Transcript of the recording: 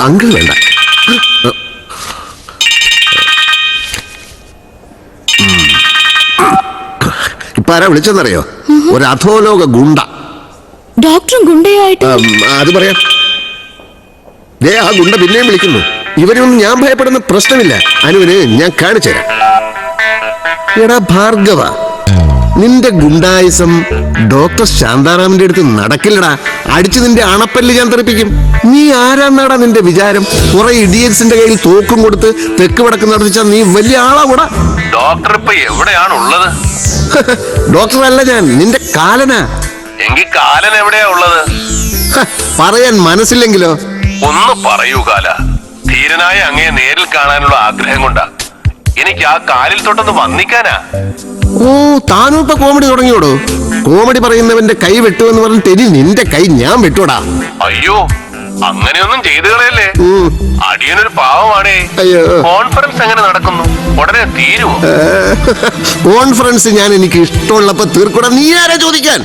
Uncle വേണ്ട. ഇപ്പൊ ആരാ വിളിച്ചെന്നറിയോ? ഒരു അധോലോക ഗുണ്ട. ഡോക്ടറും ഗുണ്ടയായിട്ട് അത് പറയാം. ദേ ആ ഗുണ്ട പിന്നെയും വിളിക്കുന്നു. ഇവരൊന്നും ഞാൻ ഭയപ്പെടുന്ന പ്രശ്നമില്ല. അനുവിന് ഞാൻ കാണിച്ചു തരാം. എടാ ഭാർഗവ, നിന്റെ ഗുണ്ടായുസം ഡോക്ടർ ശാന്താറാമിന്റെ അടുത്ത് നടക്കില്ലടാ. അടിച്ചു നിന്റെ അണപ്പല്ല് ഞാൻ തെറിപ്പിക്കും. നീ ആരാന്നാടാ നിന്റെ വിചാരം? കുറെ ഇഡിയറ്റ്സിന്റെ കയ്യിൽ തോക്കും കൊടുത്ത് തെക്ക് വടക്ക് നടത്തിച്ചാ നീ വലിയ ആളാകൂടാ. ഡോക്ടർ ഇപ്പൊ എവിടെയാണുള്ളത്? ഡോക്ടറല്ല ഞാൻ, നിന്റെ കാലനാ. എങ്കിൽ കാലൻ എവിടെയാ ഉള്ളത്? പറയാൻ മനസ്സില്ലെങ്കിലോ? ഒന്ന് പറയൂ കാല. ധീരനായ അങ്ങയെ നേരിൽ കാണാനുള്ള ആഗ്രഹം കൊണ്ടാ. എനിക്ക് ആ കാലിൽ തൊട്ടൊന്ന് വന്നിക്കാനാ. ഓ, താനും ഇപ്പൊ കോമഡി തുടങ്ങിയോടോ? കോമഡി പറയുന്നവന്റെ കൈ വെട്ടുമെന്ന് പറഞ്ഞിട്ട് ഇനി നിന്റെ കൈ ഞാൻ വെട്ടൂടാ. അയ്യോ, അങ്ങനെയൊന്നും ചെയ്തു കളയല്ലേ. അടിയനൊരു പാവമാണേ. അയ്യോ, കോൺഫറൻസ് എങ്ങനെ നടക്കുന്നു? ഉടനെ തീരുവോ? കോൺഫറൻസ് ഞാൻ എനിക്ക് ഇഷ്ടമുള്ളപ്പോ തീർക്കൂടാ. നീ ആരാ ചോദിക്കാൻ?